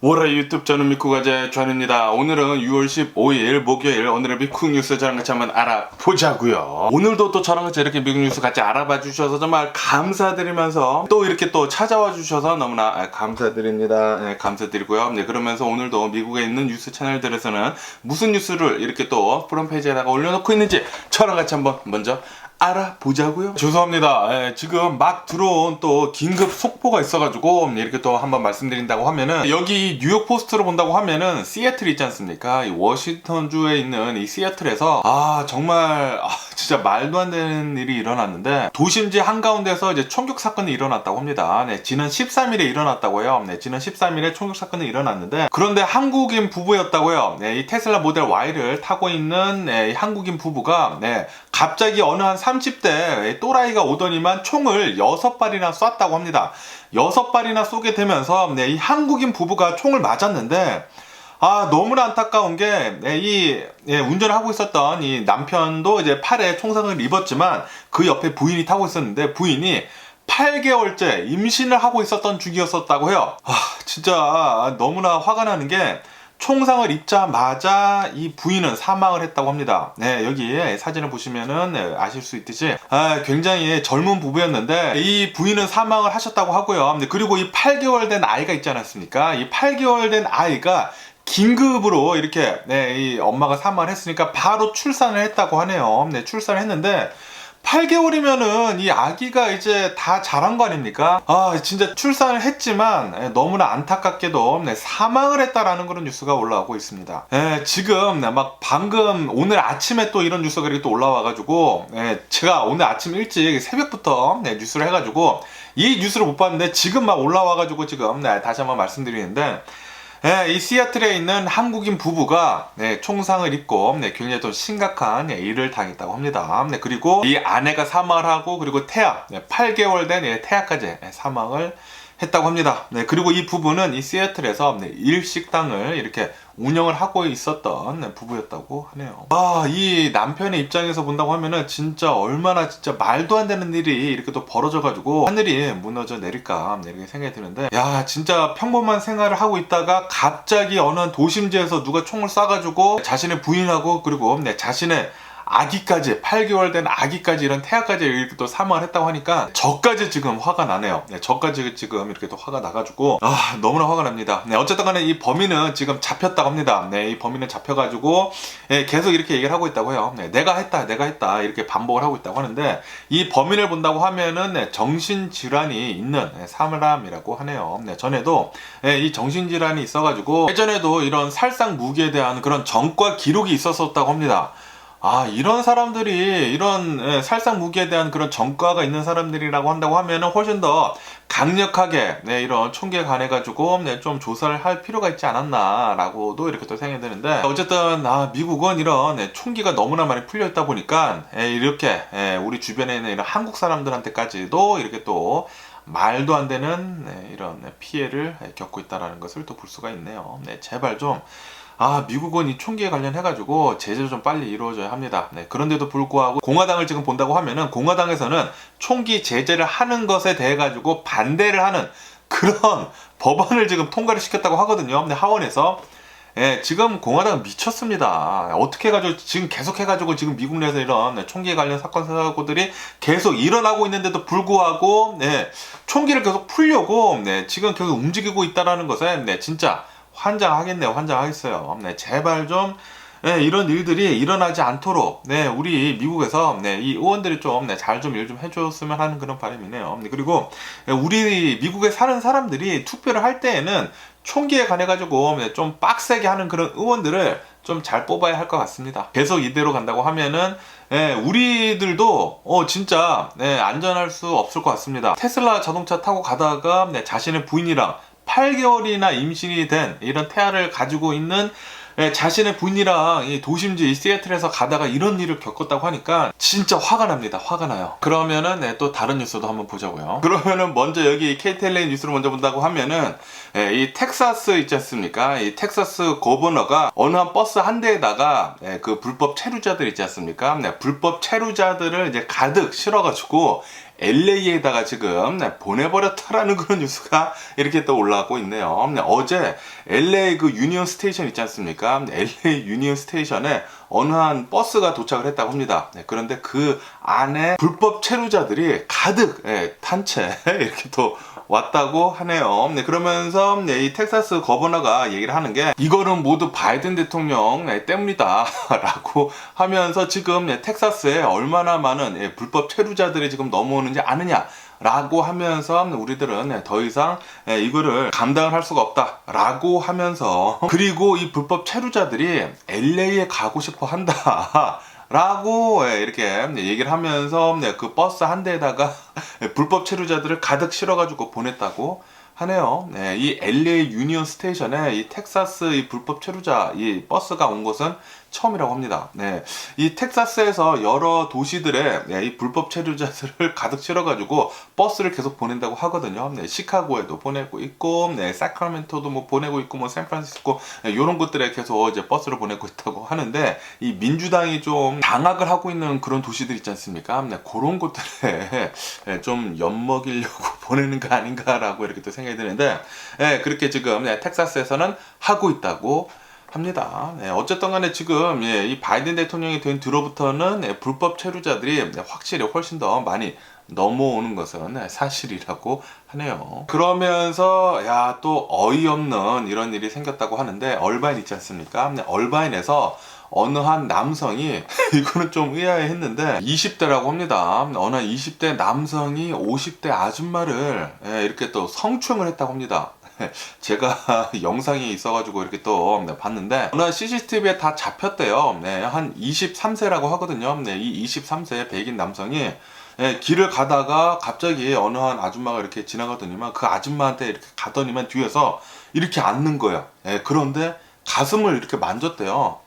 월요일 유튜브 저는 미쿠가제 존입니다. 오늘은 6월 15일 목요일 오늘의 미국 뉴스 저랑 같이 한번 알아보자고요. 오늘도 또 저랑 같이 이렇게 미국 뉴스 같이 알아봐 주셔서 정말 감사드리면서 또 이렇게 또 찾아와 주셔서 너무나 감사드립니다. 네, 감사드리고요. 네, 그러면서 오늘도 미국에 있는 뉴스 채널들에서는 무슨 뉴스를 이렇게 또 프론페이지에다가 올려놓고 있는지 저랑 같이 한번 먼저 알아보자고요. 죄송합니다. 지금 막 들어온 또 긴급 속보가 있어가지고 이렇게 또 한번 말씀드린다고 하면은, 여기 뉴욕 포스트로 본다고 하면은 시애틀 있지 않습니까? 이 워싱턴주에 있는 이 시애틀에서 정말 진짜 말도 안 되는 일이 일어났는데, 도심지 한가운데서 이제 총격 사건이 일어났다고 합니다. 네, 지난 13일에 일어났다고요. 네, 지난 13일에 총격 사건이 일어났는데, 그런데 한국인 부부였다고요. 네, 이 테슬라 모델 Y를 타고 있는 이 한국인 부부가 갑자기 어느 한 30대 또라이가 오더니만 총을 6발이나 쐈다고 합니다. 6발이나 쏘게 되면서 이 한국인 부부가 총을 맞았는데, 너무나 안타까운 게, 운전을 하고 있었던 이 남편도 이제 팔에 총상을 입었지만 그 옆에 부인이 타고 있었는데, 부인이 8개월째 임신을 하고 있었던 중이었었다고 해요. 진짜 너무나 화가 나는 게, 총상을 입자마자 이 부인은 사망을 했다고 합니다. 네, 여기 사진을 보시면은 아실 수 있듯이 굉장히 젊은 부부였는데 이 부인은 사망을 하셨다고 하고요. 그리고 이 8개월 된 아이가 있지 않았습니까? 이 8개월 된 아이가 긴급으로 이렇게 이 엄마가 사망을 했으니까 바로 출산을 했다고 하네요. 네, 출산을 했는데 8개월이면은 이 아기가 이제 다 자란 거 아닙니까? 진짜 출산을 했지만 너무나 안타깝게도 사망을 했다라는 그런 뉴스가 올라오고 있습니다. 지금 막 방금 오늘 아침에 또 이런 뉴스가 이렇게 또 올라와가지고, 제가 오늘 아침 일찍 새벽부터 뉴스를 해가지고 이 뉴스를 못 봤는데 지금 막 올라와가지고 지금 다시 한번 말씀드리는데, 이 시애틀에 있는 한국인 부부가 총상을 입고 굉장히 또 심각한 일을 당했다고 합니다. 그리고 이 아내가 사망을 하고, 그리고 태아 8개월 된 태아까지 사망을 했다고 합니다. 그리고 이 부부는 이 시애틀에서 일식당을 이렇게 운영을 하고 있었던 부부였다고 하네요. 이 남편의 입장에서 본다고 하면은 진짜 얼마나 진짜 말도 안 되는 일이 이렇게 또 벌어져가지고 하늘이 무너져 내릴까 이렇게 생각이 드는데, 진짜 평범한 생활을 하고 있다가 갑자기 어느 한 도심지에서 누가 총을 쏴가지고 자신의 부인하고 그리고 자신의 아기까지, 8개월 된 아기까지, 이런 태아까지 이렇게 또 사망을 했다고 하니까 저까지 지금 화가 나네요. 저까지 지금 이렇게 또 화가 나가지고 너무나 화가 납니다. 어쨌든 간에 이 범인은 지금 잡혔다고 합니다. 이 범인은 잡혀가지고 계속 이렇게 얘기를 하고 있다고 해요. 내가 했다 이렇게 반복을 하고 있다고 하는데, 이 범인을 본다고 하면은 정신질환이 있는 사람이라고 하네요. 전에도 이 정신질환이 있어가지고 예전에도 이런 살상무기에 대한 그런 전과 기록이 있었다고 합니다. 이런 사람들이, 이런 살상 무기에 대한 그런 전과가 있는 사람들이라고 한다고 하면은 훨씬 더 강력하게 이런 총기에 관해가지고 좀 조사를 할 필요가 있지 않았나 라고도 이렇게 또 생각이 드는데, 어쨌든 미국은 이런 총기가 너무나 많이 풀려 있다 보니까 이렇게 우리 주변에 있는 이런 한국 사람들한테까지도 이렇게 또 말도 안 되는 이런 피해를 겪고 있다는 것을 또 볼 수가 있네요. 제발 좀 미국은 이 총기에 관련해가지고 제재도 좀 빨리 이루어져야 합니다. 그런데도 불구하고 공화당을 지금 본다고 하면은, 공화당에서는 총기 제재를 하는 것에 대해 가지고 반대를 하는 그런 법안을 지금 통과를 시켰다고 하거든요. 하원에서. 지금 공화당은 미쳤습니다. 어떻게 해가지고 지금 계속 해가지고 지금 미국 내에서 이런 총기에 관련 사건 사고들이 계속 일어나고 있는데도 불구하고 총기를 계속 풀려고 지금 계속 움직이고 있다라는 것에 진짜 환장하겠네요. 환장하겠어요. 제발 좀 이런 일들이 일어나지 않도록 우리 미국에서 이 의원들이 좀 잘 좀 일 좀 해줬으면 하는 그런 바람이네요. 그리고 우리 미국에 사는 사람들이 투표를 할 때에는 총기에 관해 가지고 좀 빡세게 하는 그런 의원들을 좀 잘 뽑아야 할 것 같습니다. 계속 이대로 간다고 하면은 우리들도 진짜 안전할 수 없을 것 같습니다. 테슬라 자동차 타고 가다가 자신의 부인이랑 8개월이나 임신이 된 이런 태아를 가지고 있는 자신의 부인이랑 이 도심지 시애틀에서 가다가 이런 일을 겪었다고 하니까 진짜 화가 납니다. 화가 나요. 그러면은 또 다른 뉴스도 한번 보자고요. 그러면은 먼저 여기 KTLA 뉴스를 먼저 본다고 하면은 이 텍사스 있지 않습니까? 이 텍사스 거버너가 어느 한 버스 한 대에다가 그 불법 체류자들 있지 않습니까? 불법 체류자들을 이제 가득 실어가지고 LA에다가 지금 보내버렸다라는 그런 뉴스가 이렇게 또 올라오고 있네요. 어제 LA 그 유니온 스테이션 있지 않습니까? LA 유니온 스테이션에 어느 한 버스가 도착을 했다고 합니다. 그런데 그 안에 불법 체류자들이 가득 탄 채 이렇게 또 왔다고 하네요. 그러면서 이 텍사스 거버너가 얘기를 하는 게 이거는 모두 바이든 대통령 때문이다 라고 하면서 지금 텍사스에 얼마나 많은 불법 체류자들이 지금 넘어오는지 아느냐 라고 하면서 우리들은 더 이상 이거를 감당을 할 수가 없다 라고 하면서, 그리고 이 불법 체류자들이 LA에 가고 싶어 한다 라고 이렇게 얘기를 하면서 그 버스 한 대에다가 불법 체류자들을 가득 실어가지고 보냈다고 하네요. 이 LA 유니온 스테이션에 이 텍사스 이 불법 체류자 이 버스가 온 것은 처음이라고 합니다. 이 텍사스에서 여러 도시들에 이 불법 체류자들을 가득 실어가지고 버스를 계속 보낸다고 하거든요. 시카고에도 보내고 있고, 사크라멘토도 뭐 보내고 있고, 뭐 샌프란시스코 이런 곳들에 계속 이제 버스를 보내고 있다고 하는데, 이 민주당이 좀 장악을 하고 있는 그런 도시들 있지 않습니까? 그런 곳들에 좀 엿먹이려고 보내는 거 아닌가라고 이렇게 또 생각이 드는데, 그렇게 지금 텍사스에서는 하고 있다고 합니다. 어쨌든 간에 지금 이 바이든 대통령이 된 뒤로부터는 불법 체류자들이 확실히 훨씬 더 많이 넘어오는 것은 사실이라고 하네요. 그러면서 또 어이없는 이런 일이 생겼다고 하는데, 얼바인 있지 않습니까? 얼바인에서 어느 한 남성이 이거는 좀 의아해했는데 20대라고 합니다. 어느 20대 남성이 50대 아줌마를 이렇게 또 성추행을 했다고 합니다. 제가 영상이 있어가지고 이렇게 또 봤는데, 어느 CCTV에 다 잡혔대요. 한 23세라고 하거든요. 이 23세 백인 남성이 길을 가다가 갑자기 어느 한 아줌마가 이렇게 지나가더니만 그 아줌마한테 이렇게 가더니만 뒤에서 이렇게 앉는 거예요. 그런데 가슴을 이렇게 만졌대요.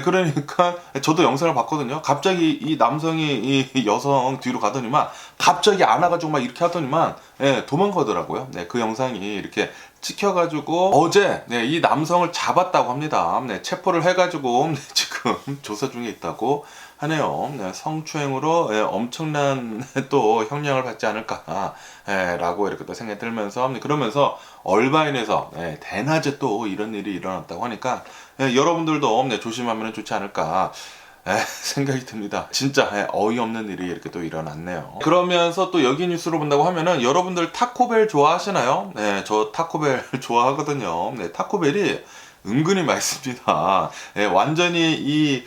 그러니까 저도 영상을 봤거든요. 갑자기 이 남성이 이 여성 뒤로 가더니만 갑자기 안아가지고 막 이렇게 하더니만 도망가더라고요. 그 영상이 이렇게 찍혀가지고 어제 이 남성을 잡았다고 합니다. 체포를 해가지고 지금 조사 중에 있다고 하네요. 성추행으로 엄청난 또 형량을 받지 않을까 라고 이렇게 또 생각이 들면서, 그러면서 얼바인에서 대낮에 또 이런 일이 일어났다고 하니까 여러분들도 조심하면 좋지 않을까 생각이 듭니다. 진짜 어이없는 일이 이렇게 또 일어났네요. 그러면서 또 여기 뉴스로 본다고 하면은, 여러분들 타코벨 좋아하시나요? 저 타코벨 좋아하거든요. 타코벨이 은근히 맛있습니다. 완전히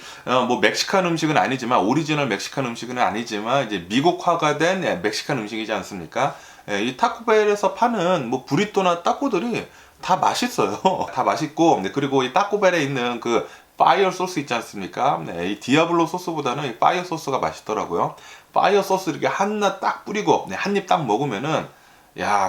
뭐 멕시칸 음식은 아니지만, 오리지널 멕시칸 음식은 아니지만 이제 미국화가 된 멕시칸 음식이지 않습니까? 이 타코벨에서 파는 뭐 브리또나 타코들이 다 맛있어요. 다 맛있고, 그리고 이 타코벨에 있는 그 파이어 소스 있지 않습니까? 이 디아블로 소스보다는 이 파이어 소스가 맛있더라고요. 파이어 소스 이렇게 하나 딱 뿌리고 한 입 딱 먹으면은,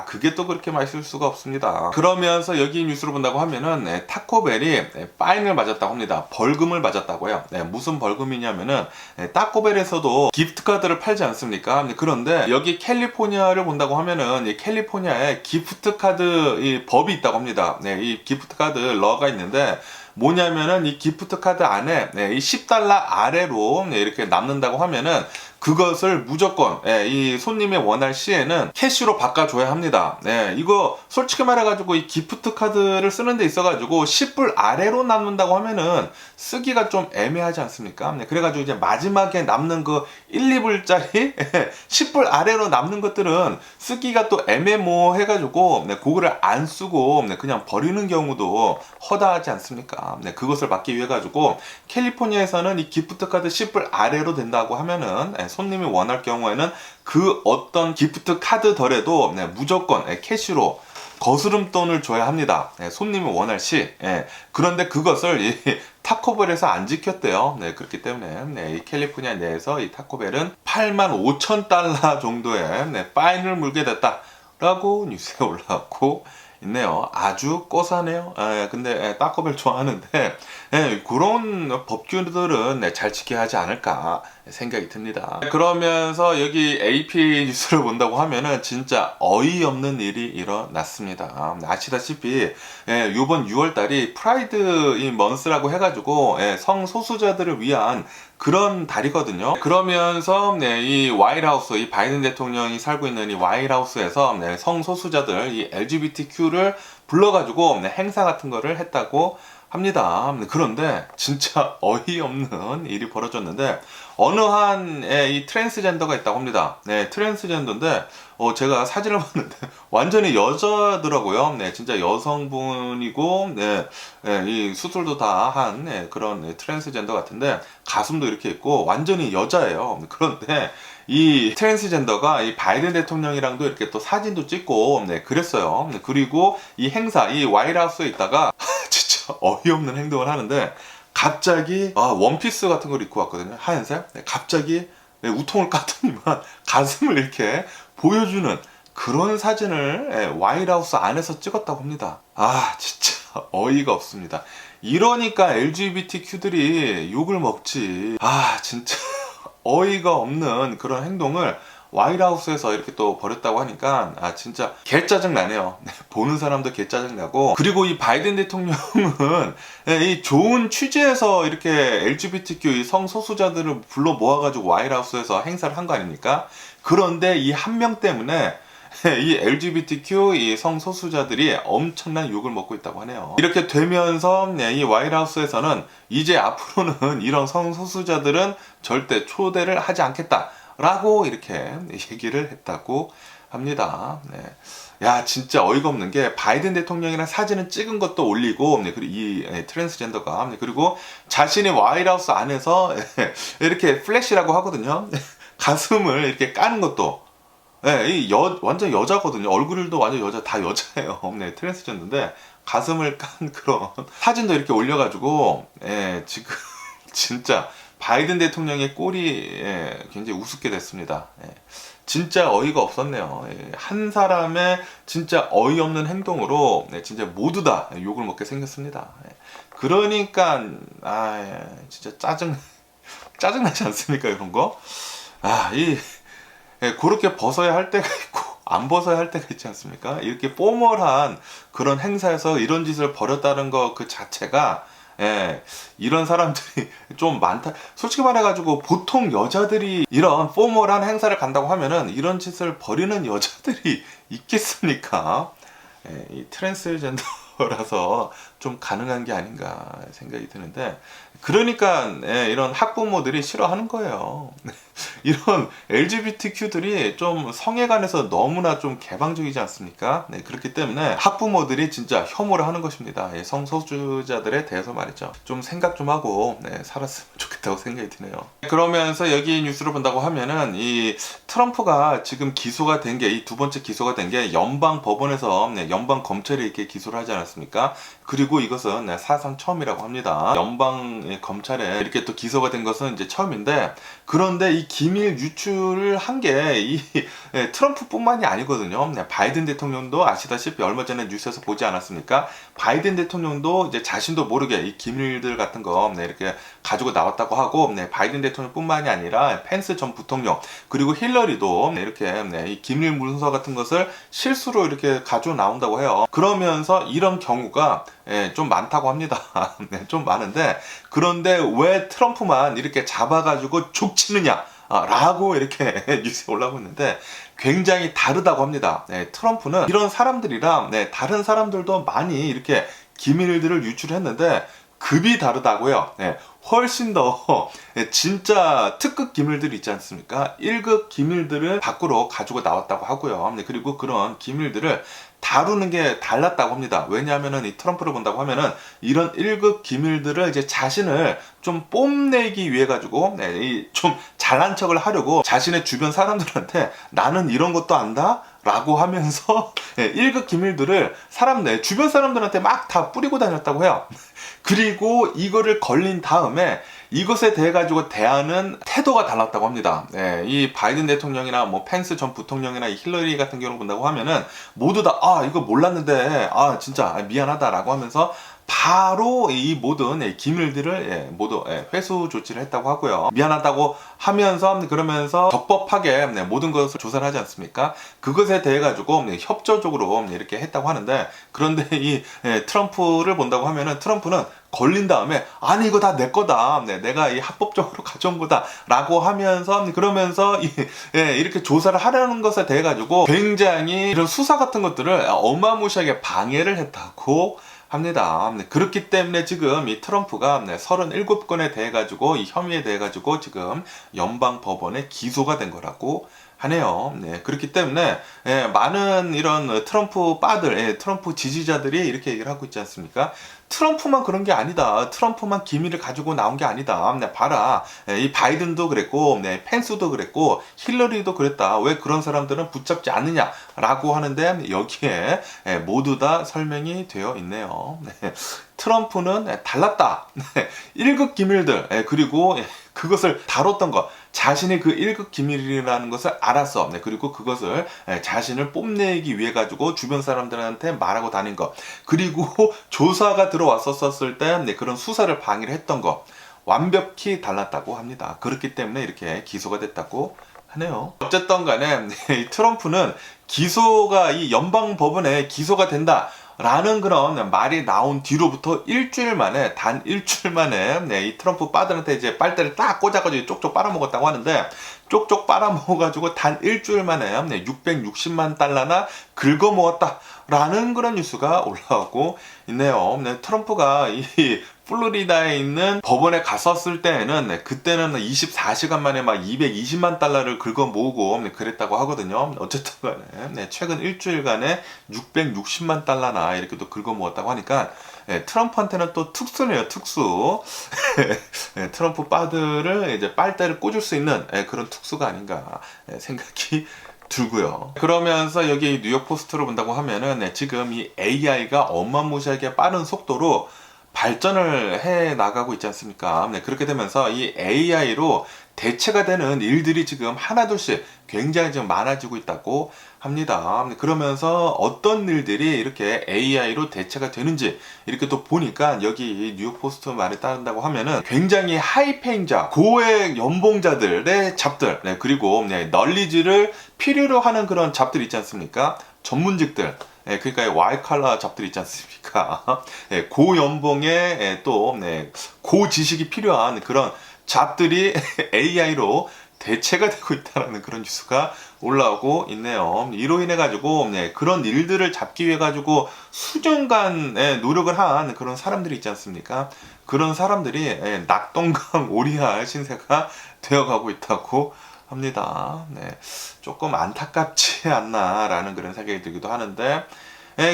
그게 또 그렇게 맛있을 수가 없습니다. 그러면서 여기 뉴스를 본다고 하면은 타코벨이 파인을 맞았다고 합니다. 벌금을 맞았다고 해요. 무슨 벌금이냐면은, 타코벨에서도 기프트카드를 팔지 않습니까? 그런데 여기 캘리포니아를 본다고 하면은 이 캘리포니아에 기프트카드 이 법이 있다고 합니다. 이 기프트카드 러가 있는데, 뭐냐면은 이 기프트카드 안에 이 $10 아래로 이렇게 남는다고 하면은 그것을 무조건 이 손님이 원할 시에는 캐시로 바꿔줘야 합니다. 이거 솔직히 말해가지고 이 기프트 카드를 쓰는 데 있어가지고 10불 아래로 남는다고 하면은 쓰기가 좀 애매하지 않습니까? 그래가지고 이제 마지막에 남는 그 1, 2불짜리 10불 아래로 남는 것들은 쓰기가 또 애매모호해가지고 그거를 안 쓰고 그냥 버리는 경우도 허다하지 않습니까? 그것을 막기 위해 가지고 캘리포니아에서는 이 기프트 카드 10불 아래로 된다고 하면은 손님이 원할 경우에는 그 어떤 기프트 카드더라도 무조건 캐시로 거스름돈을 줘야 합니다. 손님이 원할 시. 그런데 그것을 이 타코벨에서 안 지켰대요. 그렇기 때문에 이 캘리포니아 내에서 이 타코벨은 85,000달러 정도의 파인을 물게 됐다라고 뉴스에 올라왔고 있네요. 아주 꼬사네요. 근데 타코벨 좋아하는데 그런 법규들은 잘 지켜야 하지 않을까 생각이 듭니다. 그러면서 여기 AP 뉴스를 본다고 하면은 진짜 어이없는 일이 일어났습니다. 아시다시피 이번 6월달이 프라이드 이 먼스라고 해가지고 성소수자들을 위한 그런 달이거든요. 그러면서 이 화이트하우스, 이 바이든 대통령이 살고 있는 이 화이트하우스에서 성소수자들, 이 LGBTQ를 불러가지고 행사 같은 거를 했다고 합니다. 그런데 진짜 어이없는 일이 벌어졌는데 어느 한 이 트랜스젠더가 있다고 합니다. 트랜스젠더인데 제가 사진을 봤는데 완전히 여자더라고요. 진짜 여성분이고 이 수술도 다 한 그런 트랜스젠더 같은데 가슴도 이렇게 있고 완전히 여자예요. 그런데 이 트랜스젠더가 이 바이든 대통령이랑도 이렇게 또 사진도 찍고 그랬어요. 그리고 이 행사, 이 화이트하우스에 있다가 진짜 어이없는 행동을 하는데 갑자기 원피스 같은 걸 입고 왔거든요. 하얀색. 갑자기 우통을 까더니만 가슴을 이렇게 보여주는 그런 사진을 화이트하우스 안에서 찍었다고 합니다. 진짜 어이가 없습니다. 이러니까 LGBTQ들이 욕을 먹지. 진짜 어이가 없는 그런 행동을 화이트하우스에서 이렇게 또 벌였다고 하니까 진짜 개짜증 나네요. 보는 사람도 개짜증 나고. 그리고 이 바이든 대통령은 이 좋은 취지에서 이렇게 LGBTQ 성소수자들을 불러 모아가지고 화이트하우스에서 행사를 한 거 아닙니까? 그런데 이 한 명 때문에 이 LGBTQ 이 성소수자들이 엄청난 욕을 먹고 있다고 하네요. 이렇게 되면서 이 화이트하우스에서는 이제 앞으로는 이런 성소수자들은 절대 초대를 하지 않겠다 라고 이렇게 얘기를 했다고 합니다. 야, 진짜 어이가 없는 게 바이든 대통령이랑 사진을 찍은 것도 올리고 그리고 이 트랜스젠더가 그리고 자신이 화이트하우스 안에서 이렇게 플래시라고 하거든요. 가슴을 이렇게 까는 것도 완전 여자거든요. 얼굴도 완전 여자, 다 여자예요. 트랜스젠더인데 가슴을 깐 그런 사진도 이렇게 올려가지고 지금 진짜 바이든 대통령의 꼴이 굉장히 우습게 됐습니다. 진짜 어이가 없었네요. 한 사람의 진짜 어이없는 행동으로 진짜 모두 다 욕을 먹게 생겼습니다. 그러니까 진짜 짜증나지 않습니까? 이런 거? 그렇게 벗어야 할 때가 있고 안 벗어야 할 때가 있지 않습니까? 이렇게 포멀한 그런 행사에서 이런 짓을 벌였다는 거 그 자체가 이런 사람들이 좀 많다. 솔직히 말해가지고 보통 여자들이 이런 포멀한 행사를 간다고 하면은 이런 짓을 벌이는 여자들이 있겠습니까? 이 트랜스젠더라서 좀 가능한 게 아닌가 생각이 드는데 그러니까 이런 학부모들이 싫어하는 거예요. 이런 LGBTQ들이 좀 성에 관해서 너무나 좀 개방적이지 않습니까? 그렇기 때문에 학부모들이 진짜 혐오를 하는 것입니다. 성소수자들에 대해서 말이죠. 좀 생각 좀 하고 살았으면 좋겠다고 생각이 드네요. 그러면서 여기 뉴스를 본다고 하면은 이 트럼프가 지금 기소가 된 게 이 두 번째 기소가 된 게 연방 법원에서 연방 검찰이 이렇게 기소를 하지 않았습니까? 그리고 이것은 사상 처음이라고 합니다. 연방 검찰에 이렇게 또 기소가 된 것은 이제 처음인데 그런데 이 기밀 유출을 한 게 이 트럼프뿐만이 아니거든요. 바이든 대통령도 아시다시피 얼마 전에 뉴스에서 보지 않았습니까? 바이든 대통령도 이제 자신도 모르게 이 기밀들 같은 거 이렇게 가지고 나왔다고 하고 바이든 대통령뿐만이 아니라 펜스 전 부통령 그리고 힐러리도 이렇게 이 기밀 문서 같은 것을 실수로 이렇게 가지고 나온다고 해요. 그러면서 이런 경우가 좀 많다고 합니다. 좀 많은데 그런데 왜 트럼프만 이렇게 잡아가지고 족치느냐 라고 이렇게 뉴스에 올라오고 있는데 굉장히 다르다고 합니다. 트럼프는 이런 사람들이랑 다른 사람들도 많이 이렇게 기밀들을 유출했는데 급이 다르다고요. 훨씬 더 진짜 특급 기밀들이 있지 않습니까? 1급 기밀들을 밖으로 가지고 나왔다고 하고요. 그리고 그런 기밀들을 다루는 게 달랐다고 합니다. 왜냐하면은 이 트럼프를 본다고 하면은 이런 1급 기밀들을 이제 자신을 좀 뽐내기 위해 가지고 좀 잘난 척을 하려고 자신의 주변 사람들한테 나는 이런 것도 안다? 라고 하면서 1급 기밀들을 주변 사람들한테 막 다 뿌리고 다녔다고 해요. 그리고 이거를 걸린 다음에 이것에 대해 가지고 대하는 태도가 달랐다고 합니다. 이 바이든 대통령이나 뭐 펜스 전 부통령이나 이 힐러리 같은 경우를 본다고 하면은 모두 다 이거 몰랐는데 진짜 미안하다라고 하면서 바로 이 모든 기밀들을 모두 회수 조치를 했다고 하고요. 미안하다고 하면서 그러면서 적법하게 모든 것을 조사를 하지 않습니까? 그것에 대해 가지고 협조적으로 이렇게 했다고 하는데, 그런데 이 트럼프를 본다고 하면은 트럼프는 걸린 다음에 아니 이거 다 내 거다, 내가 이 합법적으로 가져온 거다 라고 하면서 그러면서 이렇게 조사를 하려는 것에 대해 가지고 굉장히 이런 수사 같은 것들을 어마무시하게 방해를 했다고 합니다. 그렇기 때문에 지금 이 트럼프가 37건에 대해 가지고 이 혐의에 대해 가지고 지금 연방 법원에 기소가 된 거라고 하네요. 그렇기 때문에 많은 이런 트럼프 빠들, 트럼프 지지자들이 이렇게 얘기를 하고 있지 않습니까? 트럼프만 그런 게 아니다. 트럼프만 기밀을 가지고 나온 게 아니다. 봐라. 이 바이든도 그랬고, 펜스도 그랬고, 힐러리도 그랬다. 왜 그런 사람들은 붙잡지 않느냐라고 하는데 여기에 모두 다 설명이 되어 있네요. 트럼프는 달랐다. 1급 기밀들, 그리고 그것을 다뤘던 것, 자신이 그 1급 기밀이라는 것을 알았어. 그리고 그것을 자신을 뽐내기 위해 가지고 주변 사람들한테 말하고 다닌 것, 그리고 조사가 들어왔었을 때 그런 수사를 방해를 했던 것, 완벽히 달랐다고 합니다. 그렇기 때문에 이렇게 기소가 됐다고 하네요. 어쨌든 간에 트럼프는 기소가 이 연방 법원에 기소가 된다 라는 그런 말이 나온 뒤로부터 일주일 만에, 단 일주일 만에 이 트럼프 빠들한테 이제 빨대를 딱 꽂아가지고 쪽쪽 빨아먹었다고 하는데, 쪽쪽 빨아먹어가지고 단 일주일 만에 660만 달러나 긁어모았다 라는 그런 뉴스가 올라오고 있네요. 트럼프가 이 플로리다에 있는 법원에 갔었을 때에는 그때는 24시간 만에 막 220만 달러를 긁어 모으고 그랬다고 하거든요. 어쨌든 간에 최근 일주일간에 660만 달러나 이렇게 또 긁어 모았다고 하니까 트럼프한테는 또 특수네요, 특수. 트럼프 빠들을 이제 빨대를 꽂을 수 있는 그런 특수가 아닌가 생각이 들고요. 그러면서 여기 뉴욕 포스트를 본다고 하면은 지금 이 AI가 어마무시하게 빠른 속도로 발전을 해 나가고 있지 않습니까? 그렇게 되면서 이 AI로 대체가 되는 일들이 지금 하나둘씩 굉장히 좀 많아지고 있다고 합니다. 그러면서 어떤 일들이 이렇게 AI로 대체가 되는지 이렇게 또 보니까 여기 뉴욕 포스트 말에 따른다고 하면은 굉장히 하이페인자, 고액 연봉자들의 잡들, 그리고 널리지를 필요로 하는 그런 잡들 있지 않습니까? 전문직들, 그러니까 와이칼라 잡들 있지 않습니까? 고연봉에 또 고지식이 필요한 그런 잡들이 AI로 대체가 되고 있다는 그런 뉴스가 올라오고 있네요. 이로 인해 가지고 그런 일들을 잡기 위해 가지고 수년간 노력을 한 그런 사람들이 있지 않습니까? 그런 사람들이 낙동강 오리알 신세가 되어가고 있다고 합니다. 조금 안타깝지 않나라는 그런 생각이 들기도 하는데,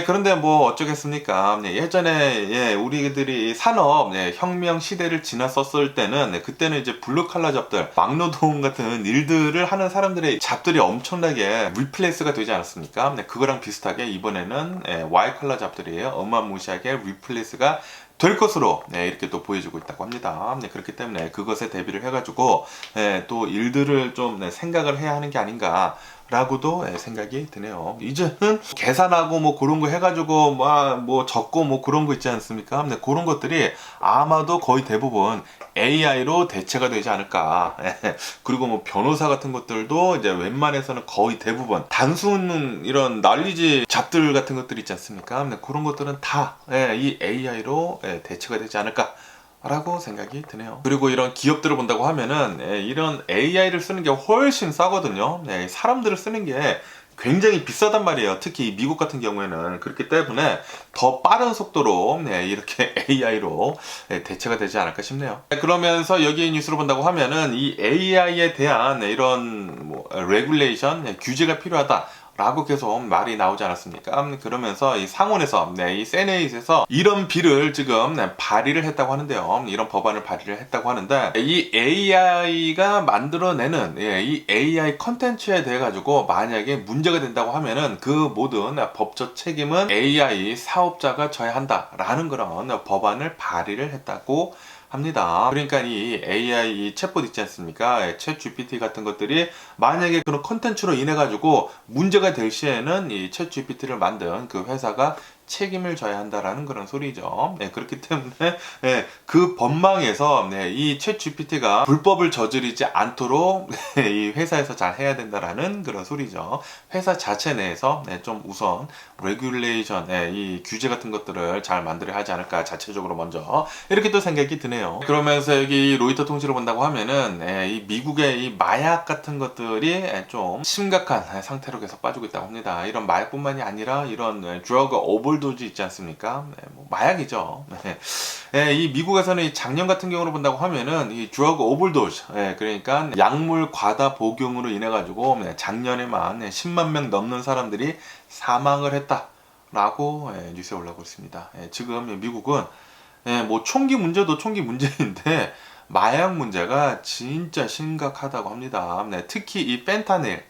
그런데 뭐 어쩌겠습니까? 예전에 우리들이 산업 혁명 시대를 지났었을 때는 그때는 이제 블루칼라 잡들, 막노동 같은 일들을 하는 사람들의 잡들이 엄청나게 리플레이스가 되지 않았습니까? 그거랑 비슷하게 이번에는 와이칼라 잡들이 어마무시하게 리플레이스가 될 것으로 이렇게 또 보여주고 있다고 합니다. 그렇기 때문에 그것에 대비를 해가지고 또 일들을 좀 생각을 해야 하는 게 아닌가 라고도 생각이 드네요. 이제는 계산하고 뭐 그런 거 해가지고 뭐 적고 뭐 그런 거 있지 않습니까? 그런 것들이 아마도 거의 대부분 AI로 대체가 되지 않을까. 그리고 뭐 변호사 같은 것들도 이제 웬만해서는 거의 대부분 단순 이런 난리지 잡들 같은 것들 있지 않습니까? 그런 것들은 다 이 AI로 대체가 되지 않을까 라고 생각이 드네요. 그리고 이런 기업들을 본다고 하면은 이런 AI를 쓰는 게 훨씬 싸거든요. 사람들을 쓰는 게 굉장히 비싸단 말이에요. 특히 미국 같은 경우에는. 그렇기 때문에 더 빠른 속도로 이렇게 AI로 대체가 되지 않을까 싶네요. 그러면서 여기 뉴스를 본다고 하면은 이 AI에 대한 이런 뭐 레귤레이션, 규제가 필요하다 라고 계속 말이 나오지 않았습니까? 그러면서 이 상원에서, 이 세네이트에서 이런 비를 지금 발의를 했다고 하는데요. 이런 법안을 발의를 했다고 하는데, 이 AI가 만들어내는 이 AI 컨텐츠에 대해 가지고 만약에 문제가 된다고 하면은 그 모든 법적 책임은 AI 사업자가 져야 한다라는 그런 법안을 발의를 했다고 합니다. 그러니까 이 AI 챗봇 있지 않습니까? 챗 GPT 같은 것들이 만약에 그런 컨텐츠로 인해 가지고 문제가 될 시에는 이 챗 GPT를 만든 그 회사가 책임을 져야 한다라는 그런 소리죠. 그렇기 때문에 그 법망에서 이 챗 GPT가 불법을 저지르지 않도록 이 회사에서 잘 해야 된다라는 그런 소리죠. 회사 자체 내에서 좀 우선 레귤레이션, 이 규제 같은 것들을 잘 만들어야 하지 않을까, 자체적으로 먼저 이렇게 또 생각이 드네요. 그러면서 여기 로이터 통신을 본다고 하면은 이 미국의 이 마약 같은 것들이 좀 심각한 상태로 계속 빠지고 있다고 합니다. 이런 마약뿐만이 아니라 이런 드러그 오버도즈 있지 않습니까? 뭐 마약이죠. 이 미국에서는 이 작년 같은 경우로 본다고 하면은 이 드러그 오버도즈, 그러니까 약물 과다 복용으로 인해 가지고 작년에만 10만 명 넘는 사람들이 사망을 했다라고 뉴스에 올라오고 있습니다. 지금 미국은 뭐 총기 문제도 총기 문제인데 마약 문제가 진짜 심각하다고 합니다. 특히 이 펜타닐,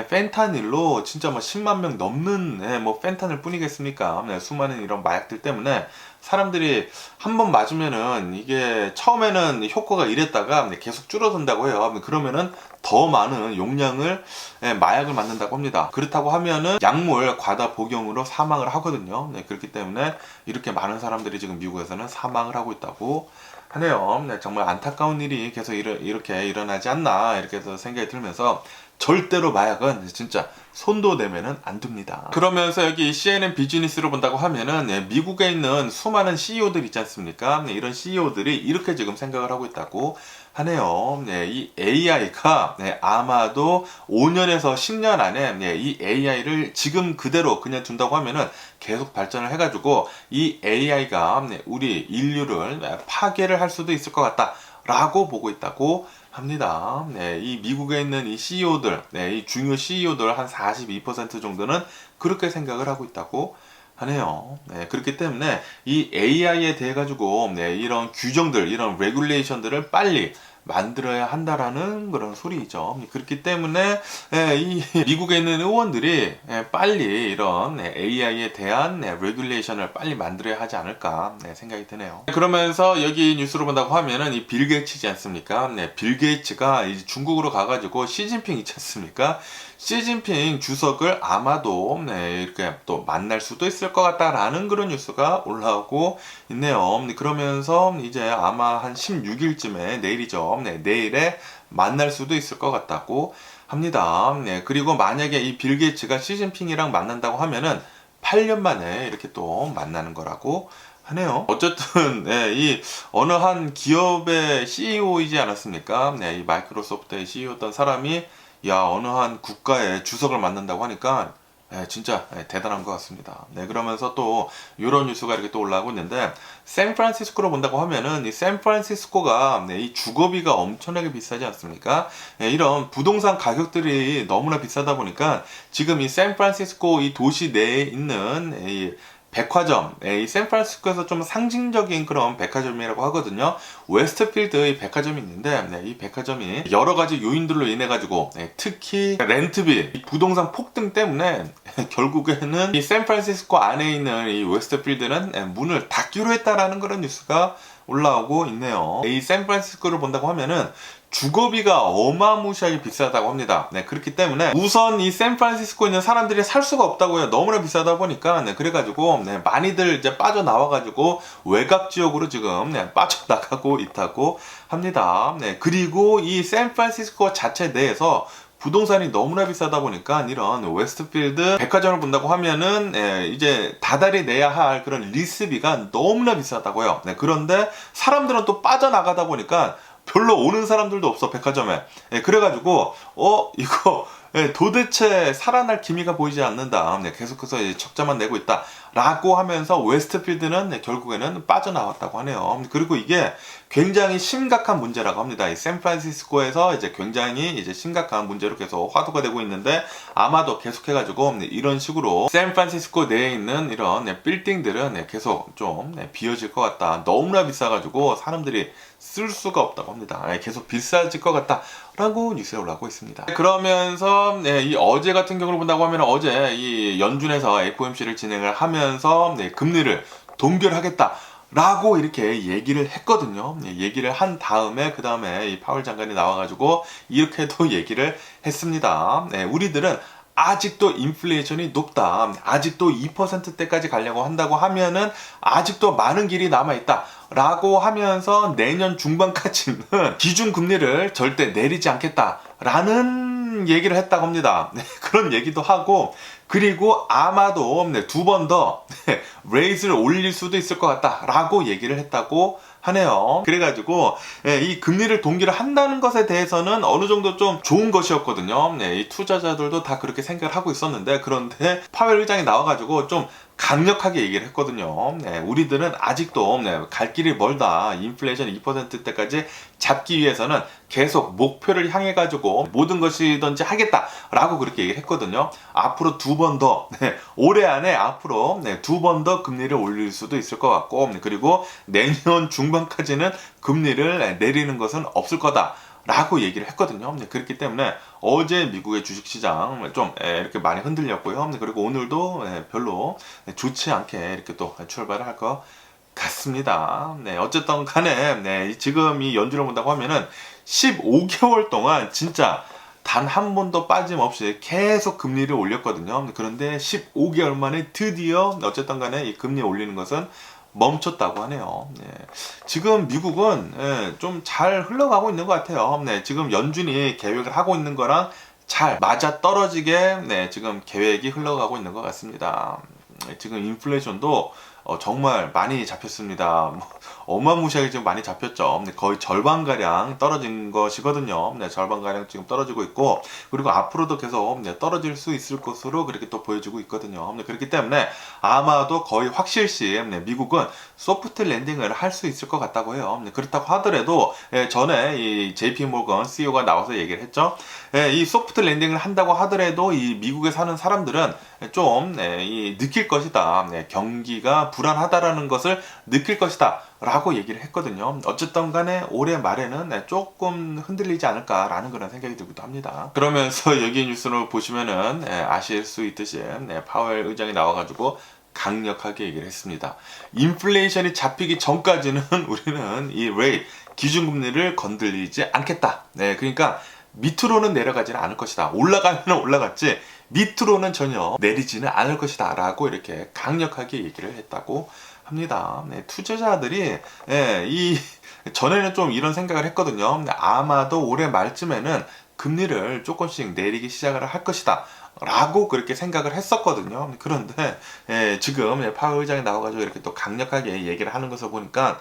펜타닐로 진짜 뭐 10만 명 넘는 뭐 펜타닐 뿐이겠습니까? 수많은 이런 마약들 때문에 사람들이 한 번 맞으면은 이게 처음에는 효과가 이랬다가 계속 줄어든다고 해요. 그러면은 더 많은 용량을 마약을 맞는다고 합니다. 그렇다고 하면은 약물 과다 복용으로 사망을 하거든요. 그렇기 때문에 이렇게 많은 사람들이 지금 미국에서는 사망을 하고 있다고 하네요. 정말 안타까운 일이 계속 이렇게 일어나지 않나 이렇게 해서 생각이 들면서 절대로 마약은 진짜 손도 내면은 안 됩니다. 그러면서 여기 CNN 비즈니스를 본다고 하면은 미국에 있는 수많은 CEO들 있지 않습니까? 이런 CEO들이 이렇게 지금 생각을 하고 있다고 하네요. 이 AI가 아마도 5년에서 10년 안에 이 AI를 지금 그대로 그냥 둔다고 하면은 계속 발전을 해가지고 이 AI가 우리 인류를 파괴를 할 수도 있을 것 같다라고 보고 있다고 합니다. 이 미국에 있는 이 CEO들, 이 중요 CEO들 한 42% 정도는 그렇게 생각을 하고 있다고 하네요. 그렇기 때문에 이 AI에 대해 가지고 이런 규정들, 이런 레귤레이션들을 빨리 만들어야 한다라는 그런 소리죠. 그렇기 때문에 이 미국에 있는 의원들이 빨리 이런 AI에 대한 레귤레이션을 빨리 만들어야 하지 않을까 생각이 드네요. 그러면서 여기 뉴스로 본다고 하면은 이 빌 게이츠지 않습니까? 빌 게이츠가 이제 중국으로 가가지고 시진핑 있지 않습니까? 시진핑 주석을 아마도 이렇게 또 만날 수도 있을 것 같다라는 그런 뉴스가 올라오고 있네요. 그러면서 이제 아마 한 16일쯤에 내일이죠. 내일에 만날 수도 있을 것 같다고 합니다. 그리고 만약에 이 빌 게이츠가 시진핑이랑 만난다고 하면은 8년 만에 이렇게 또 만나는 거라고 하네요. 어쨌든 이 어느 한 기업의 CEO이지 않았습니까? 이 마이크로소프트의 CEO였던 사람이 어느 한 국가의 주석을 만난다고 하니까 진짜 대단한 것 같습니다. 그러면서 또 이런 뉴스가 이렇게 또 올라오고 있는데 샌프란시스코로 본다고 하면은 이 샌프란시스코가 이 주거비가 엄청나게 비싸지 않습니까? 이런 부동산 가격들이 너무나 비싸다 보니까 지금 이 샌프란시스코 이 도시 내에 있는 이 백화점, 이 샌프란시스코에서 좀 상징적인 그런 백화점이라고 하거든요. 웨스트필드의 백화점이 있는데 이 백화점이 여러 가지 요인들로 인해 가지고 특히 렌트비, 부동산 폭등 때문에 결국에는 이 샌프란시스코 안에 있는 이 웨스트필드는 문을 닫기로 했다라는 그런 뉴스가 올라오고 있네요. 이 샌프란시스코를 본다고 하면은 주거비가 어마무시하게 비싸다고 합니다. 그렇기 때문에 우선 이 샌프란시스코에 있는 사람들이 살 수가 없다고요. 너무나 비싸다 보니까 그래가지고 많이들 이제 빠져나와가지고 외곽 지역으로 지금 빠져나가고 있다고 합니다. 그리고 이 샌프란시스코 자체 내에서 부동산이 너무나 비싸다 보니까 이런 웨스트필드 백화점을 본다고 하면은 이제 다달이 내야 할 그런 리스비가 너무나 비싸다고요. 그런데 사람들은 또 빠져나가다 보니까 별로 오는 사람들도 없어, 백화점에. 그래가지고 이거 도대체 살아날 기미가 보이지 않는다. 계속해서 이제 적자만 내고 있다 라고 하면서 웨스트필드는 결국에는 빠져나왔다고 하네요. 그리고 이게 굉장히 심각한 문제라고 합니다. 이 샌프란시스코에서 이제 굉장히 이제 심각한 문제로 계속 화두가 되고 있는데 아마도 계속해가지고 이런 식으로 샌프란시스코 내에 있는 이런 빌딩들은 계속 좀 비어질 것 같다. 너무나 비싸가지고 사람들이 쓸 수가 없다고 합니다. 계속 비싸질 것 같다 라고 뉴스에 올라오고 있습니다. 그러면서 이 어제 같은 경우를 본다고 하면 어제 이 연준에서 FOMC를 진행을 하면서 금리를 동결하겠다 라고 이렇게 얘기를 했거든요. 얘기를 한 다음에 그 다음에 이 파월 장관이 나와가지고 이렇게도 얘기를 했습니다. 우리들은 아직도 인플레이션이 높다, 아직도 2%대까지 가려고 한다고 하면은 아직도 많은 길이 남아있다 라고 하면서 내년 중반까지는 기준금리를 절대 내리지 않겠다 라는 얘기를 했다고 합니다. 그런 얘기도 하고, 그리고 아마도 두 번 더 레이트를 올릴 수도 있을 것 같다 라고 얘기를 했다고 하네요. 그래가지고 이 금리를 동기를 한다는 것에 대해서는 어느 정도 좀 좋은 것이었거든요. 이 투자자들도 다 그렇게 생각을 하고 있었는데, 그런데 파웰 의장이 나와가지고 좀 강력하게 얘기를 했거든요. 우리들은 아직도 갈 길이 멀다. 인플레이션 2%대까지 잡기 위해서는 계속 목표를 향해 가지고 모든 것이든지 하겠다라고 그렇게 얘기를 했거든요. 앞으로 두 번 더, 올해 안에 앞으로 두 번 더 금리를 올릴 수도 있을 것 같고, 그리고 내년 중반까지는 금리를 내리는 것은 없을 거다 라고 얘기를 했거든요. 그렇기 때문에 어제 미국의 주식시장 좀 이렇게 많이 흔들렸고요. 그리고 오늘도 별로 좋지 않게 이렇게 또 출발을 할 것 같습니다. 어쨌든 간에 지금 이 연준을 본다고 하면은 15개월 동안 진짜 단 한 번도 빠짐없이 계속 금리를 올렸거든요. 그런데 15개월 만에 드디어 어쨌든 간에 이 금리 올리는 것은 멈췄다고 하네요. 지금 미국은 좀 잘 흘러가고 있는 것 같아요. 지금 연준이 계획을 하고 있는 거랑 잘 맞아 떨어지게 지금 계획이 흘러가고 있는 것 같습니다. 지금 인플레이션도 정말 많이 잡혔습니다. 어마무시하게 지금 많이 잡혔죠. 거의 절반가량 떨어진 것이거든요. 절반가량 지금 떨어지고 있고, 그리고 앞으로도 계속 떨어질 수 있을 것으로 그렇게 또 보여지고 있거든요. 그렇기 때문에 아마도 거의 확실시 미국은 소프트 랜딩을 할 수 있을 것 같다고 해요. 그렇다고 하더라도 전에 이 JP 모건 CEO가 나와서 얘기를 했죠. 이 소프트 랜딩을 한다고 하더라도 이 미국에 사는 사람들은 좀 느낄 것이다. 경기가 불안하다라는 것을 느낄 것이다 라고 얘기를 했거든요. 어쨌든 간에 올해 말에는 조금 흔들리지 않을까라는 그런 생각이 들기도 합니다. 그러면서 여기 뉴스를 보시면은 아실 수 있듯이 파웰 의장이 나와가지고 강력하게 얘기를 했습니다. 인플레이션이 잡히기 전까지는 우리는 이 레이트 기준금리를 건들리지 않겠다. 그러니까 밑으로는 내려가지는 않을 것이다. 올라가면 올라갔지 밑으로는 전혀 내리지는 않을 것이다 라고 이렇게 강력하게 얘기를 했다고 합니다. 투자자들이 전에는 좀 이런 생각을 했거든요. 아마도 올해 말쯤에는 금리를 조금씩 내리기 시작을 할 것이다 라고 그렇게 생각을 했었거든요. 그런데 지금 파월 의장이 나와가지고 이렇게 또 강력하게 얘기를 하는 것을 보니까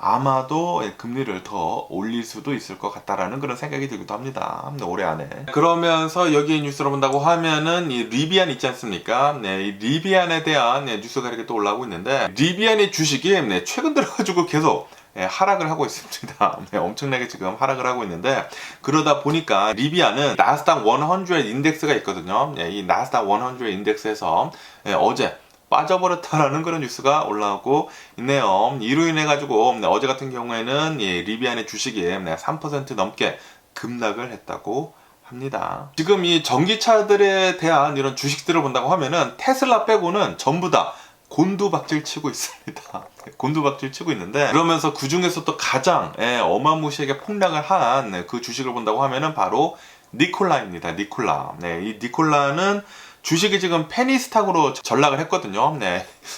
아마도 금리를 더 올릴 수도 있을 것 같다라는 그런 생각이 들기도 합니다. 올해 안에. 그러면서 여기 뉴스를 본다고 하면은 이 리비안 있지 않습니까? 이 리비안에 대한 뉴스가 이렇게 또 올라오고 있는데, 리비안의 주식이 최근 들어가지고 계속 하락을 하고 있습니다. 엄청나게 지금 하락을 하고 있는데, 그러다 보니까 리비안은 나스닥 100 인덱스가 있거든요. 이 나스닥 100 인덱스에서 어제 빠져버렸다라는 그런 뉴스가 올라오고 있네요. 이로 인해 가지고 어제 같은 경우에는 리비안의 주식이 3% 넘게 급락을 했다고 합니다. 지금 이 전기차들에 대한 이런 주식들을 본다고 하면은 테슬라 빼고는 전부 다 곤두박질 치고 있습니다. 곤두박질 치고 있는데, 그러면서 그 중에서 또 가장 어마무시하게 폭락을 한 그 주식을 본다고 하면은 바로 니콜라입니다. 니콜라. 이 니콜라는 주식이 지금 페니스탁으로 전락을 했거든요.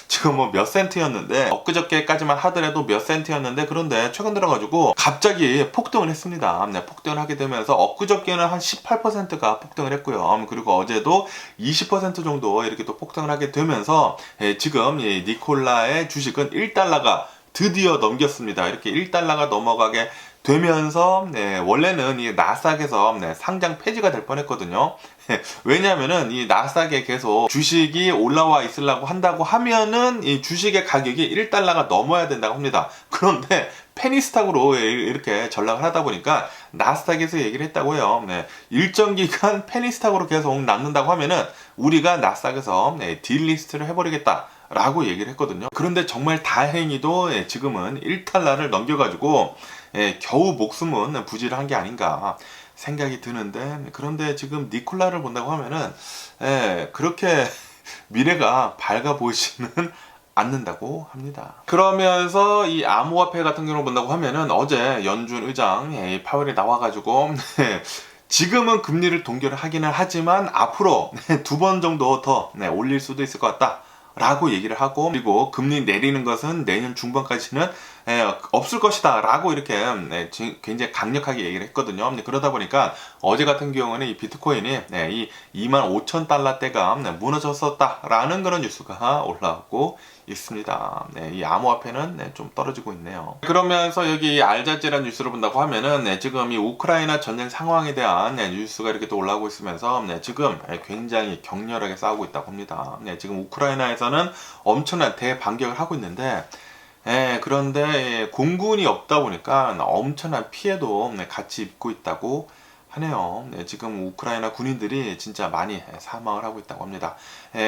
지금 뭐 몇 센트였는데, 엊그저께까지만 하더라도 몇 센트였는데, 그런데 최근 들어가지고 갑자기 폭등을 했습니다. 폭등을 하게 되면서 엊그저께는 한 18%가 폭등을 했고요. 그리고 어제도 20% 정도 이렇게 또 폭등을 하게 되면서 지금 이 니콜라의 주식은 1달러가 드디어 넘겼습니다. 이렇게 1달러가 넘어가게 되면서 원래는 이 나스닥에서 상장 폐지가 될 뻔했거든요. 왜냐면은 이 나스닥에 계속 주식이 올라와 있으려고 한다고 하면은 이 주식의 가격이 1달러가 넘어야 된다고 합니다. 그런데 페니스탁으로 이렇게 전락을 하다 보니까 나스닥에서 얘기를 했다고 해요. 일정 기간 페니스탁으로 계속 남는다고 하면은 우리가 나스닥에서 딜리스트를 해버리겠다 라고 얘기를 했거든요. 그런데 정말 다행히도 지금은 1달러를 넘겨가지고 겨우 목숨은 부지를 한 게 아닌가 생각이 드는데, 그런데 지금 니콜라를 본다고 하면은 그렇게 미래가 밝아 보이지는 않는다고 합니다. 그러면서 이 암호화폐 같은 경우를 본다고 하면은 어제 연준 의장 파웰이 나와가지고 지금은 금리를 동결을 하기는 하지만 앞으로 2번 정도 더 올릴 수도 있을 것 같다 라고 얘기를 하고, 그리고 금리 내리는 것은 내년 중반까지는 없을 것이다 라고 이렇게 굉장히 강력하게 얘기를 했거든요. 그러다 보니까 어제 같은 경우는 이 비트코인이 이 25,000달러대가 무너졌었다 라는 그런 뉴스가 올라오고 있습니다. 이 암호화폐는 좀 떨어지고 있네요. 그러면서 여기 알자지라 뉴스를 본다고 하면은 지금 이 우크라이나 전쟁 상황에 대한 뉴스가 이렇게 또 올라오고 있으면서 지금 굉장히 격렬하게 싸우고 있다고 합니다. 지금 우크라이나에서는 엄청난 대반격을 하고 있는데, 그런데 공군이 없다 보니까 엄청난 피해도 같이 입고 있다고 하네요. 지금 우크라이나 군인들이 진짜 많이 사망을 하고 있다고 합니다.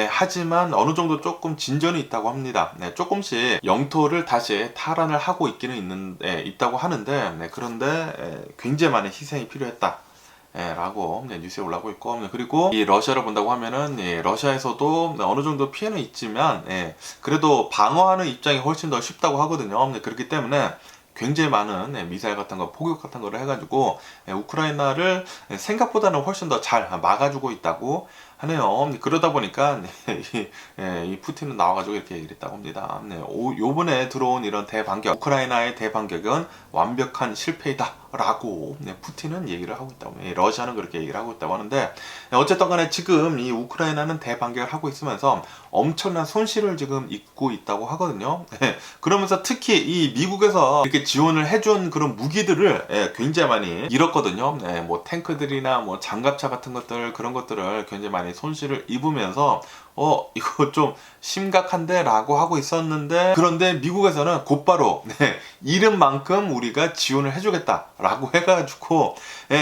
하지만 어느 정도 조금 진전이 있다고 합니다. 조금씩 영토를 다시 탈환을 하고 있다고 하는데, 그런데 굉장히 많은 희생이 필요했다 라고 뉴스에 올라오고 있고, 그리고 이 러시아를 본다고 하면은 러시아에서도 어느 정도 피해는 있지만 그래도 방어하는 입장이 훨씬 더 쉽다고 하거든요. 그렇기 때문에 굉장히 많은 미사일 같은 거, 포격 같은 거를 해가지고 우크라이나를 생각보다는 훨씬 더 잘 막아주고 있다고 하네요. 그러다 보니까 이 푸틴은 나와가지고 이렇게 얘기를 했다고 합니다. 요번에 들어온 이런 대반격, 우크라이나의 대반격은 완벽한 실패이다 라고 푸틴은 얘기를 하고 있다고, 러시아는 그렇게 얘기를 하고 있다고 하는데, 어쨌든 간에 지금 이 우크라이나는 대반격을 하고 있으면서 엄청난 손실을 지금 입고 있다고 하거든요. 그러면서 특히 이 미국에서 이렇게 지원을 해준 그런 무기들을 굉장히 많이 잃었거든요. 뭐 탱크들이나 뭐 장갑차 같은 것들, 그런 것들을 굉장히 많이 손실을 입으면서 이거 좀 심각한데 라고 하고 있었는데, 그런데 미국에서는 곧바로 잃은 만큼 우리가 지원을 해주겠다 라고 해가지고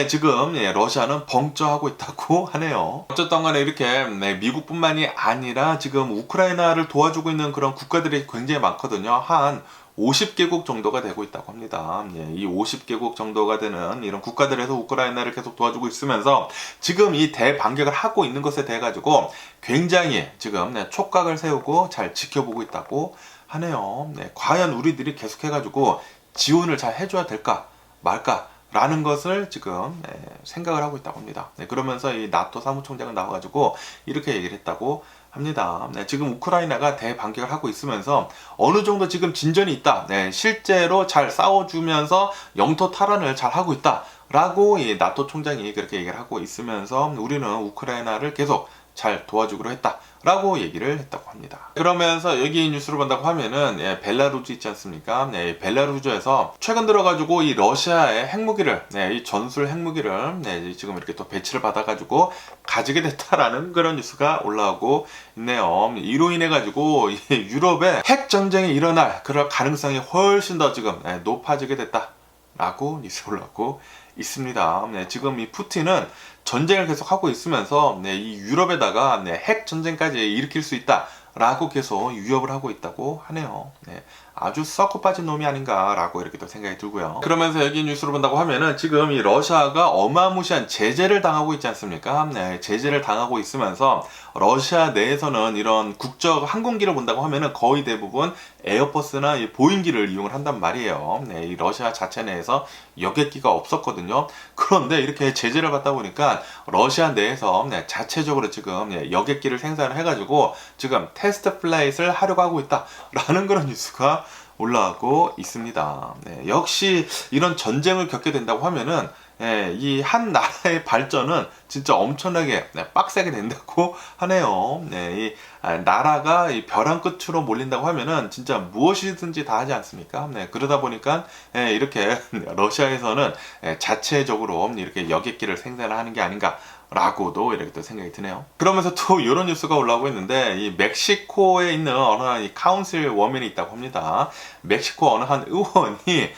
지금 러시아는 벙쪄하고 있다고 하네요. 어쨌든 간에 이렇게 미국뿐만이 아니라 지금 우크라이나를 도와주고 있는 그런 국가들이 굉장히 많거든요. 한 50개국 정도가 되고 있다고 합니다. 이 50개국 정도가 되는 이런 국가들에서 우크라이나를 계속 도와주고 있으면서 지금 이 대반격을 하고 있는 것에 대해 가지고 굉장히 지금 촉각을 세우고 잘 지켜보고 있다고 하네요. 과연 우리들이 계속해 가지고 지원을 잘 해줘야 될까 말까 라는 것을 지금 생각을 하고 있다고 합니다. 그러면서 이 나토 사무총장은 나와가지고 이렇게 얘기를 했다고 합니다. 지금 우크라이나가 대반격을 하고 있으면서 어느 정도 지금 진전이 있다. 실제로 잘 싸워주면서 영토 탈환을 잘 하고 있다. 라고 이 나토 총장이 그렇게 얘기를 하고 있으면서 우리는 우크라이나를 계속 잘 도와주기로 했다 라고 얘기를 했다고 합니다. 그러면서 여기 뉴스를 본다고 하면은 벨라루즈 있지 않습니까? 벨라루즈에서 최근 들어가지고 이 러시아의 핵무기를, 이 전술 핵무기를 지금 이렇게 또 배치를 받아가지고 가지게 됐다라는 그런 뉴스가 올라오고 있네요. 이로 인해 가지고 유럽에 핵 전쟁이 일어날 그럴 가능성이 훨씬 더 지금 높아지게 됐다 라고 뉴스가 올라오고 있습니다. 지금 이 푸틴은 전쟁을 계속 하고 있으면서 이 유럽에다가 핵 전쟁까지 일으킬 수 있다 라고 계속 위협을 하고 있다고 하네요. 아주 썩고 빠진 놈이 아닌가라고 이렇게 또 생각이 들고요. 그러면서 여기 뉴스를 본다고 하면은 지금 이 러시아가 어마무시한 제재를 당하고 있지 않습니까? 제재를 당하고 있으면서 러시아 내에서는 이런 국적 항공기를 본다고 하면은 거의 대부분 에어버스나 이 보잉기를 이용을 한단 말이에요. 이 러시아 자체 내에서 여객기가 없었거든요. 그런데 이렇게 제재를 받다 보니까 러시아 내에서 자체적으로 지금 여객기를 생산을 해가지고 지금 테스트 플라잇을 하려고 하고 있다라는 그런 뉴스가 올라오고 있습니다. 역시 이런 전쟁을 겪게 된다고 하면은 이 한 나라의 발전은 진짜 엄청나게 빡세게 된다고 하네요. 이 나라가 이 벼랑 끝으로 몰린다고 하면은 진짜 무엇이든지 다 하지 않습니까? 그러다 보니까 이렇게 러시아에서는 자체적으로 이렇게 여객기를 생산하는 게 아닌가 라고도 이렇게 또 생각이 드네요. 그러면서 또 이런 뉴스가 올라오고 있는데, 이 멕시코에 있는 어느 한 카운슬 워맨이 있다고 합니다. 멕시코 어느 한 의원이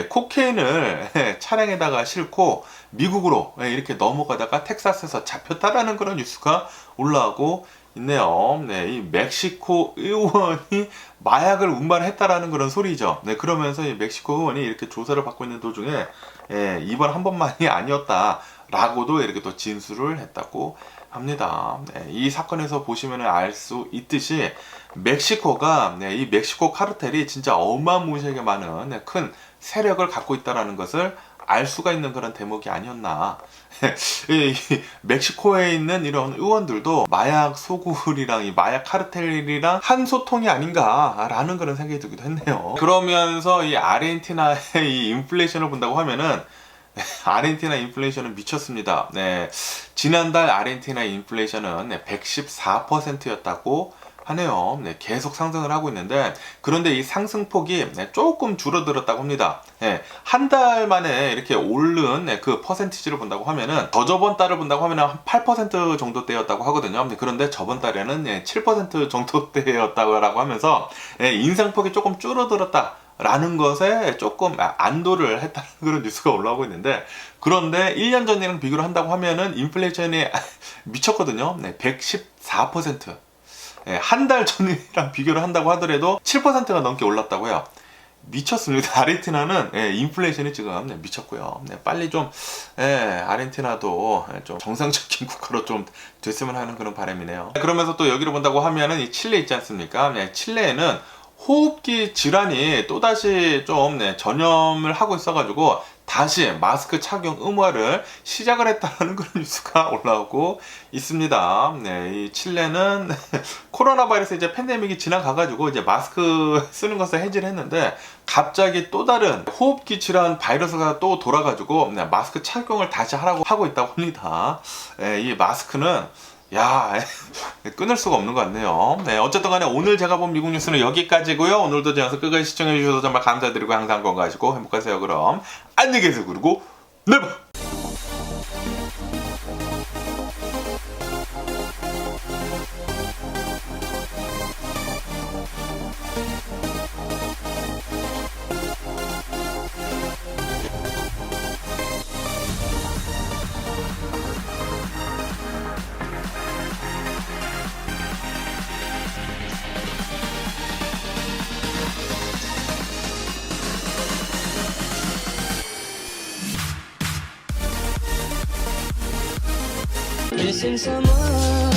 코케인을 차량에다가 싣고 미국으로 이렇게 넘어가다가 텍사스에서 잡혔다라는 그런 뉴스가 올라오고 있네요. 이 멕시코 의원이 마약을 운반했다라는 그런 소리죠. 그러면서 이 멕시코 의원이 이렇게 조사를 받고 있는 도중에 이번 한 번만이 아니었다라고도 이렇게 또 진술을 했다고 합니다. 이 사건에서 보시면 알 수 있듯이 멕시코가 이 멕시코 카르텔이 진짜 어마무시하게 많은 큰 세력을 갖고 있다는 것을 알 수가 있는 그런 대목이 아니었나. 이 멕시코에 있는 이런 의원들도 마약 소굴이랑 이 마약 카르텔이랑 한 소통이 아닌가라는 그런 생각이 들기도 했네요. 그러면서 이 아르헨티나의 이 인플레이션을 본다고 하면은 아르헨티나 인플레이션은 미쳤습니다. 네, 지난달 아르헨티나 인플레이션은 114%였다고 하네요. 네, 계속 상승을 하고 있는데, 그런데 이 상승폭이 조금 줄어들었다고 합니다. 네, 한 달 만에 이렇게 오른 그 퍼센티지를 본다고 하면은, 저번 달을 본다고 하면은 한 8% 정도대였다고 하거든요. 그런데 저번 달에는 7% 정도대였다고 하면서 인상폭이 조금 줄어들었다 라는 것에 조금 안도를 했다는 그런 뉴스가 올라오고 있는데, 그런데 1년 전이랑 비교를 한다고 하면은 인플레이션이 미쳤거든요. 네, 114%. 한 달 전이랑 비교를 한다고 하더라도 7%가 넘게 올랐다고 해요. 미쳤습니다. 아르헨티나는 인플레이션이 지금 미쳤고요. 빨리 좀 아르헨티나도 좀 정상적인 국가로 좀 됐으면 하는 그런 바람이네요. 그러면서 또 여기를 본다고 하면은 이 칠레 있지 않습니까? 칠레에는 호흡기 질환이 또다시 좀 전염을 하고 있어가지고 다시 마스크 착용 의무화를 시작을 했다는 그런 뉴스가 올라오고 있습니다. 네, 이 칠레는 코로나 바이러스 이제 팬데믹이 지나가가지고 이제 마스크 쓰는 것을 해지를 했는데, 갑자기 또 다른 호흡기 질환 바이러스가 또 돌아가지고 마스크 착용을 다시 하라고 하고 있다고 합니다. 이 마스크는 끊을 수가 없는 것 같네요. 네, 어쨌든 간에 오늘 제가 본 미국 뉴스는 여기까지고요. 오늘도 제 영상 끝까지 시청해 주셔서 정말 감사드리고 항상 건강하시고 행복하세요. 그럼 안녕히 계세요. 그리고 네버! Missing someone